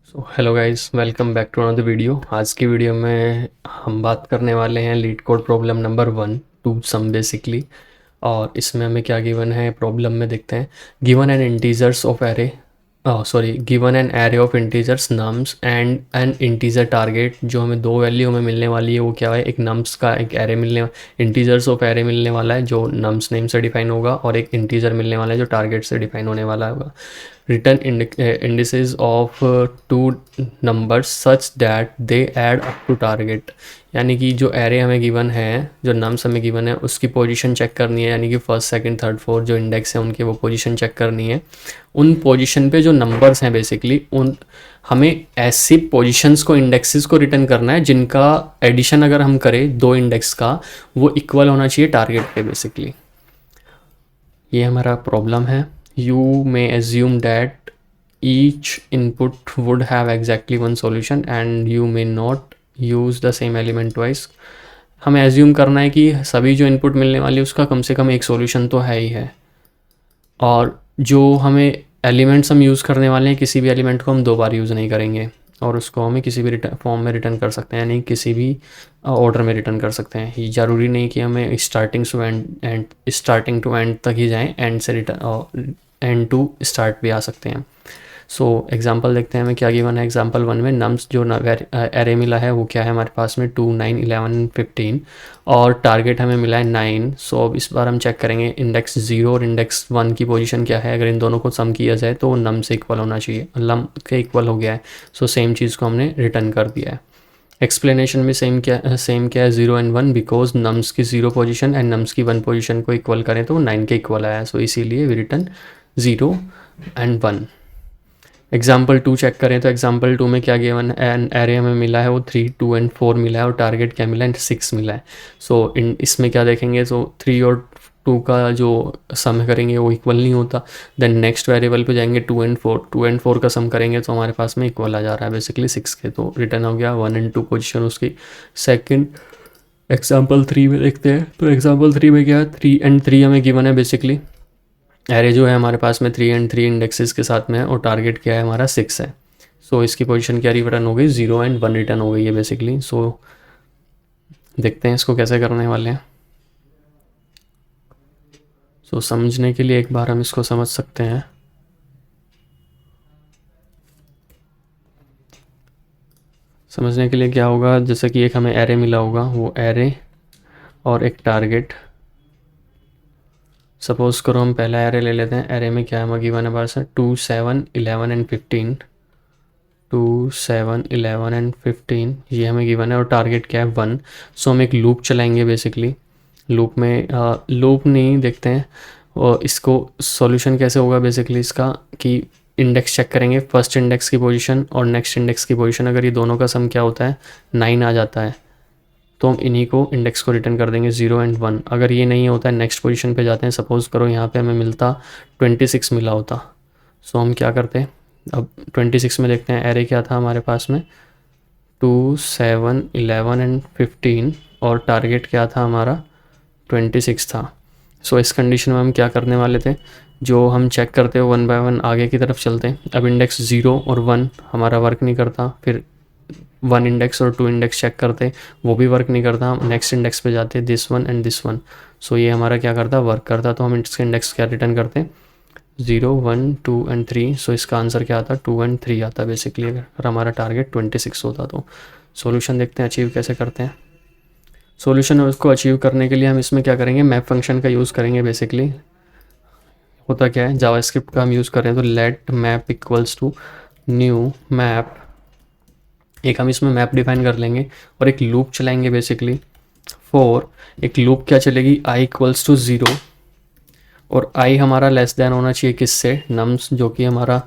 So hello guys, welcome back to another video. आज की video में हम बात करने वाले हैं LeetCode problem number 1 two sum basically. और इसमें हमें क्या गिवन है प्रॉब्लम में देखते हैं। Given an integers of array given an array of integers nums and N integer target. जो हमें दो वैल्यू हमें मिलने वाली है वो क्या है, एक नम्स का एक एरे मिलने, इंटीजर्स ऑफ एरे मिलने वाला है जो नम्स नेम से डिफाइन होगा, और एक इंटीजर मिलने वाला है जो टारगेट से डिफाइन होने वाला होगा। Return indices of two numbers such that they add up to target। यानी कि जो एरे हमें गिवन है, जो नम्स हमें गिवन है उसकी पोजीशन चेक करनी है, यानी कि फर्स्ट सेकंड थर्ड फोर्थ जो इंडेक्स है उनकी वो पोजीशन चेक करनी है। उन पोजीशन पे जो नंबर्स हैं बेसिकली उन हमें ऐसी पोजीशंस को, इंडेक्सेस को रिटर्न करना है जिनका एडिशन अगर हम करें दो इंडेक्स का वो इक्वल होना चाहिए टारगेट पे बेसिकली। ये हमारा प्रॉब्लम है। You may assume that each input would have exactly one solution and you may not use the same element twice। हमें एज्यूम करना है कि सभी जो इनपुट मिलने वाली है उसका कम से कम एक सॉल्यूशन तो है ही है, और जो हमें एलिमेंट्स हम यूज़ करने वाले हैं किसी भी एलिमेंट को हम दो बार यूज़ नहीं करेंगे, और उसको हमें किसी भी फॉर्म में रिटर्न कर सकते हैं, यानी किसी भी ऑर्डर में रिटर्न कर सकते हैं। ये ज़रूरी नहीं कि हमें स्टार्टिंग टू एंड तक ही जाएं, एंड से रिटर्न एंड टू स्टार्ट भी आ सकते हैं। सो एग्जांपल देखते हैं हमें क्या गिवन है। एग्जांपल 1 में नम्स जो एरे मिला है वो क्या है हमारे पास में 2, 9, 11, 15, और टारगेट हमें मिला है 9। सो अब इस बार हम चेक करेंगे इंडेक्स 0 और इंडेक्स 1 की पोजीशन क्या है। अगर इन दोनों को सम किया जाए तो वो नम से इक्वल होना चाहिए, लम के इक्वल हो गया है। सो सेम चीज़ को हमने रिटर्न कर दिया है। एक्सप्लेनेशन में सेम क्या है 0 एंड 1, बिकॉज नम्स की 0 पोजीशन एंड नम्स की 1 पोजीशन को इक्वल करें तो वो 9 के इक्वल आया। सो इसीलिए we return 0 and 1। Example 2 check करें तो एग्जाम्पल 2 में क्या गिवन एन एरे हमें मिला है वो 3, 2 एंड 4 मिला है, और टारगेट क्या मिला है 6 मिला है। सो इसमें क्या देखेंगे, सो 3 और 2 का जो सम करेंगे वो इक्वल नहीं होता। देन नेक्स्ट वेरिएबल पे जाएंगे 2 एंड 4, 2 एंड 4 का सम करेंगे तो हमारे पास में इक्वल आ जा रहा है बेसिकली 6 के। तो रिटर्न हो गया 1 एंड 2 पोजिशन उसकी। सेकेंड एग्जाम्पल 3 में देखते हैं तो एग्जाम्पल 3 में क्या है 3 एंड 3 हमें गिवन है बेसिकली। एरे जो है हमारे पास में 3 एंड 3 इंडेक्सेस के साथ में है, और टारगेट क्या है हमारा 6 है। सो इसकी पोजीशन क्या रिटर्न हो गई 0 एंड 1 रिटर्न हो गई है बेसिकली। सो देखते हैं इसको कैसे करने वाले हैं। सो समझने के लिए एक बार हम इसको समझ सकते हैं। समझने के लिए क्या होगा, जैसे कि एक हमें एरे मिला होगा, वो एरे और एक टारगेट। सपोज करो हम पहला एरे ले लेते हैं। एरे में क्या है गिवन है हमारे पास 2, 7, 11 एंड 15। 2, 7, 11 एंड 15 ये हमें गिवन है, और टारगेट क्या है 1। सो हम एक लूप चलाएंगे बेसिकली। लूप में लूप नहीं देखते हैं, और इसको सॉल्यूशन कैसे होगा बेसिकली इसका, कि इंडेक्स चेक करेंगे, फर्स्ट इंडेक्स की पोजीशन और नेक्स्ट इंडेक्स की पोजीशन। अगर ये दोनों का सम क्या होता है 9 आ जाता है तो हम इन्हीं को इंडेक्स को रिटर्न कर देंगे 0 एंड 1। अगर ये नहीं होता है नेक्स्ट पोजीशन पे जाते हैं। सपोज़ करो यहाँ पे हमें मिलता 26 मिला होता, सो हम क्या करते हैं, अब 26 में देखते हैं एरे क्या था हमारे पास में 2, 7, 11 एंड 15, और टारगेट क्या था हमारा 26 था। सो इस कंडीशन में हम क्या करने वाले थे, जो हम चेक करते हो 1 बाय 1 आगे की तरफ चलते हैं। अब इंडेक्स 0 और 1 हमारा वर्क नहीं करता, फिर 1 इंडेक्स और 2 इंडेक्स चेक करते, वो भी वर्क नहीं करता। हम नेक्स्ट इंडेक्स पे जाते, दिस 1 एंड दिस 1। सो ये हमारा क्या करता, वर्क करता। तो हम इसके इंडेक्स क्या रिटर्न करते, 0, 1, 2 एंड 3। सो इसका आंसर क्या आता, 2 एंड 3 आता बेसिकली, अगर हमारा टारगेट 26 होता तो। सॉल्यूशन देखते हैं अचीव कैसे करते हैं। सॉल्यूशन उसको अचीव करने के लिए हम इसमें क्या करेंगे, मैप फंक्शन का यूज़ करेंगे बेसिकली। होता क्या है, जावास्क्रिप्ट का हम यूज़ कर रहे हैं तो let map equals to new map. एक हम इसमें मैप डिफाइन कर लेंगे और एक लूप चलाएंगे बेसिकली फॉर। एक लूप क्या चलेगी, i इक्वल्स टू 0, और i हमारा लेस देन होना चाहिए किससे, नम्स जो कि हमारा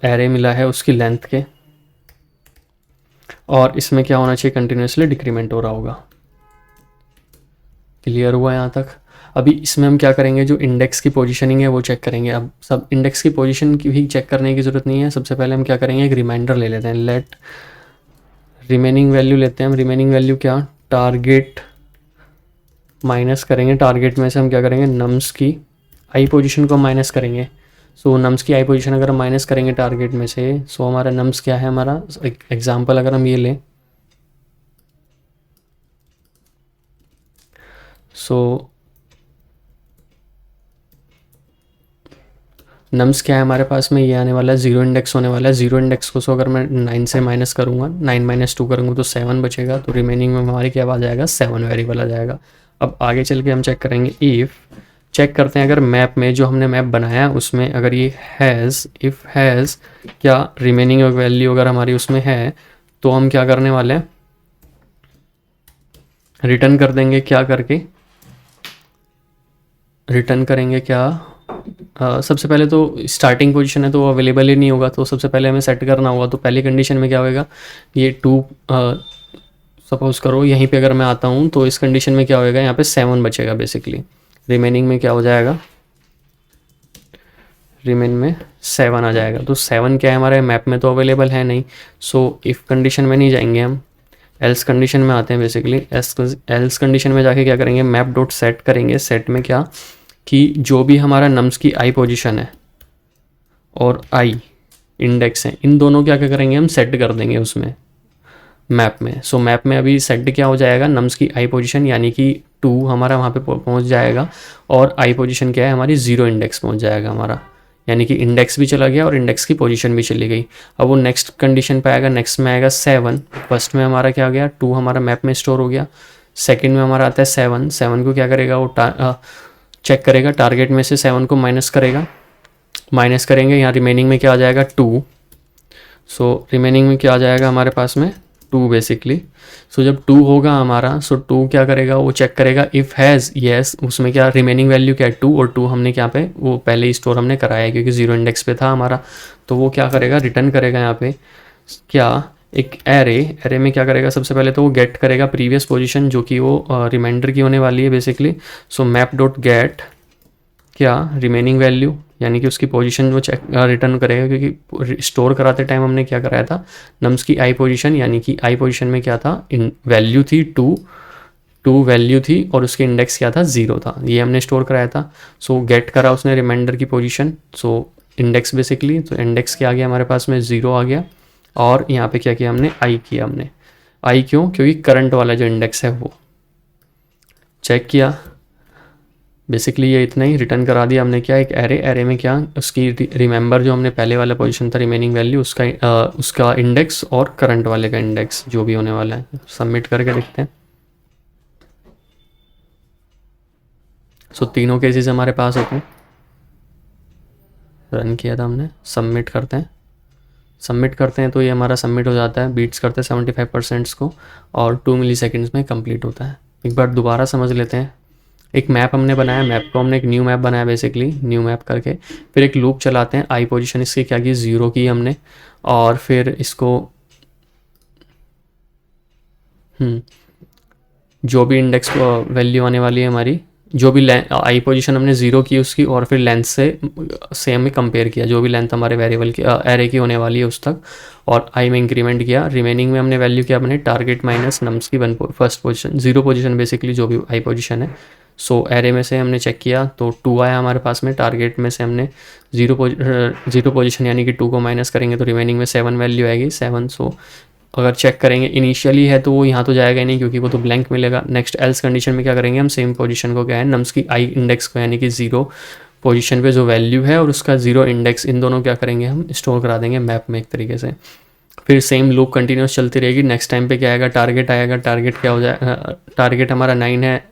एरे मिला है उसकी लेंथ के, और इसमें क्या होना चाहिए कंटिन्यूसली डिक्रीमेंट हो रहा होगा। क्लियर हुआ यहाँ तक। अभी इसमें हम क्या करेंगे, जो इंडेक्स की पोजीशनिंग है वो चेक करेंगे। अब सब इंडेक्स की पोजीशन की भी चेक करने की ज़रूरत नहीं है। सबसे पहले हम क्या करेंगे, एक रिमाइंडर ले लेते हैं। लेट रिमेनिंग वैल्यू लेते हैं हम। रिमेनिंग वैल्यू क्या, टारगेट माइनस करेंगे। टारगेट में से हम क्या करेंगे, नम्स की आई पोजीशन को माइनस करेंगे। सो नम्स की आई पोजीशन अगर हम माइनस करेंगे टारगेट में से, सो हमारा नम्स क्या है, हमारा एग्जाम्पल अगर हम ये लें, सो नम्स क्या है हमारे पास में, ये आने वाला है, जीरो इंडेक्स होने वाला है। जीरो इंडेक्स को सो अगर मैं 9 से माइनस करूँगा, 9 माइनस 2 करूँगा तो 7 बचेगा, तो रिमेनिंग में हमारी क्या आ जाएगा, 7 वेरिएबल आ जाएगा। अब आगे चल के हम चेक करेंगे, इफ़ चेक करते हैं अगर मैप में जो हमने मैप बनाया उसमें अगर ये हैज़, इफ़ हैज़ क्या रिमेनिंग वैल्यू अगर हमारी उसमें है, तो हम क्या करने वाले हैं, रिटर्न कर देंगे, क्या करके रिटर्न करेंगे क्या, सबसे पहले तो स्टार्टिंग पोजीशन है तो वो अवेलेबल ही नहीं होगा, तो सबसे पहले हमें सेट करना होगा। तो पहली कंडीशन में क्या होएगा, ये 2 सपोज करो यहीं पे अगर मैं आता हूँ तो इस कंडीशन में क्या होएगा, यहाँ पे 7 बचेगा बेसिकली। रिमेनिंग में क्या हो जाएगा, रिमेन में 7 आ जाएगा। तो 7 क्या है हमारे मैप में तो अवेलेबल है नहीं, सो इफ़ कंडीशन में नहीं जाएंगे हम, एल्स कंडीशन में आते हैं बेसिकली। एल्स कंडीशन में जाके क्या करेंगे, मैप डॉट सेट करेंगे। सेट में क्या कि जो भी हमारा नम्स की आई पोजीशन है और आई इंडेक्स है, इन दोनों क्या क्या करेंगे हम, सेट कर देंगे उसमें मैप में। सो मैप में अभी सेट क्या हो जाएगा, नम्स की आई पोजीशन यानी कि 2 हमारा वहाँ पे पहुँच जाएगा, और आई पोजीशन क्या है हमारी, 0 इंडेक्स पहुँच जाएगा हमारा, यानी कि इंडेक्स भी चला गया और इंडेक्स की पोजीशन भी चली गई। अब वो नेक्स्ट कंडीशन पे आएगा, नेक्स्ट में आएगा 7। फर्स्ट में हमारा क्या हो गया, 2 हमारा मैप में स्टोर हो गया। सेकंड में हमारा आता है 7। 7 को क्या करेगा वो चेक करेगा, टारगेट में से 7 को माइनस करेगा, माइनस करेंगे, यहाँ रिमेनिंग में क्या आ जाएगा 2। सो रिमेनिंग में क्या आ जाएगा हमारे पास में 2 बेसिकली। सो जब 2 होगा हमारा, सो 2 क्या करेगा, वो चेक करेगा इफ़ हैज़ येस, उसमें क्या रिमेनिंग वैल्यू क्या है 2, और 2 हमने क्या पे वो पहले ही स्टोर हमने कराया है क्योंकि 0 इंडेक्स पे था हमारा। तो वो क्या करेगा, रिटर्न करेगा यहाँ पे क्या, एक एरे। एरे में क्या करेगा, सबसे पहले तो वो गेट करेगा प्रीवियस पोजीशन जो कि वो रिमाइंडर की होने वाली है basically. So map dot gate क्या रिमेनिंग वैल्यू, यानी कि उसकी पोजीशन वो चेक रिटर्न करेगा, क्योंकि स्टोर कराते टाइम हमने क्या कराया था, नम्स की आई पोजीशन, यानी कि आई पोजीशन में क्या था, इन वैल्यू थी 2 वैल्यू थी और उसके इंडेक्स क्या था, 0 था, ये हमने स्टोर कराया था। सो गेट करा उसने रिमाइंडर की पोजीशन, सो इंडेक्स बेसिकली, तो इंडेक्स क्या आ गया हमारे पास में 0 आ गया, और यहाँ पे क्या किया हमने, आई किया हमने। आई क्यों, क्योंकि करंट वाला जो इंडेक्स है वो चेक किया बेसिकली। ये इतना ही रिटर्न करा दिया हमने क्या, एक एरे। एरे में क्या उसकी रिमेंबर जो हमने पहले वाला पोजीशन था रिमेनिंग वैल्यू, उसका इंडेक्स और करंट वाले का इंडेक्स जो भी होने वाला है। सबमिट करके देखते हैं। सो तीनों केसेस हमारे पास होते हैं, रन किया था हमने, सबमिट करते हैं। सबमिट करते हैं तो ये हमारा सबमिट हो जाता है, बीट्स करते हैं 75% को, और 2 मिली सेकेंड्स में कंप्लीट होता है। एक बार दोबारा समझ लेते हैं। एक मैप हमने बनाया, मैप को हमने एक न्यू मैप बनाया बेसिकली, न्यू मैप करके फिर एक लूप चलाते हैं। आई पोजीशन इसकी क्या की, 0 की हमने, और फिर इसको जो भी इंडेक्स वैल्यू आने वाली है हमारी, जो भी आई पोजीशन हमने 0 की उसकी, और फिर लेंथ से सेम में कंपेयर किया, जो भी लेंथ हमारे वेरिएबल की एरे की होने वाली है उस तक, और आई में इंक्रीमेंट किया। रिमेनिंग में हमने वैल्यू क्या बने, टारगेट माइनस नम्स की फर्स्ट पोजीशन, 0 पोजीशन बेसिकली जो भी आई पोजीशन है। सो एरे में से हमने चेक किया तो 2 आया हमारे पास में, टारगेट में से हमने 0 पोजीशन यानी कि 2 को माइनस करेंगे तो रिमेनिंग में 7 वैल्यू आएगी, 7। सो अगर चेक करेंगे इनिशियली है तो वो यहाँ तो जाएगा ही नहीं क्योंकि वो तो ब्लैंक मिलेगा। नेक्स्ट एल्स कंडीशन में क्या करेंगे हम, सेम पोजीशन को क्या है, नम्स की आई इंडेक्स को यानी कि 0 पोजीशन पे जो वैल्यू है और उसका 0 इंडेक्स, इन दोनों क्या करेंगे हम, स्टोर करा देंगे मैप में एक तरीके से। फिर सेम लूप कंटिन्यूस चलती रहेगी। नेक्स्ट टाइम पे क्या आएगा, टारगेट आएगा। टारगेट क्या हो जाएगा, टारगेट हमारा 9 है,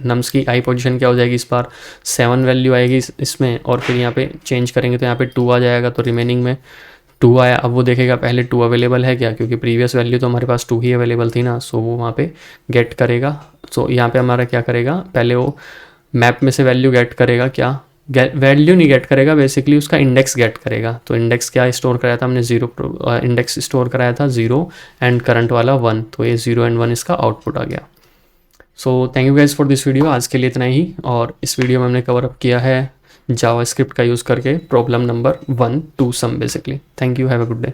नम्स की आई पोजीशन क्या हो जाएगी, इस बार 7 वैल्यू आएगी इसमें, और फिर यहाँ पे चेंज करेंगे तो यहाँ पे 2 आ जाएगा, तो रिमेनिंग में 2 आया। अब वो देखेगा पहले 2 अवेलेबल है क्या, क्योंकि प्रीवियस वैल्यू तो हमारे पास 2 ही अवेलेबल थी ना, सो वो वहाँ पे गेट करेगा। सो यहाँ पे हमारा क्या करेगा, पहले वो मैप में से वैल्यू गेट करेगा, क्या वैल्यू नहीं गेट करेगा बेसिकली, उसका इंडेक्स गेट करेगा। तो इंडेक्स क्या स्टोर कराया था हमने, 0 इंडेक्स स्टोर कराया था 0 एंड करंट वाला 1, तो ये 0 एंड 1 इसका आउटपुट आ गया। So thank you guys for this video, आज के लिए इतना ही। और इस वीडियो में हमने कवर अप किया है जावास्क्रिप्ट का यूज़ करके problem number 1 two sum basically. Thank you, have a good day.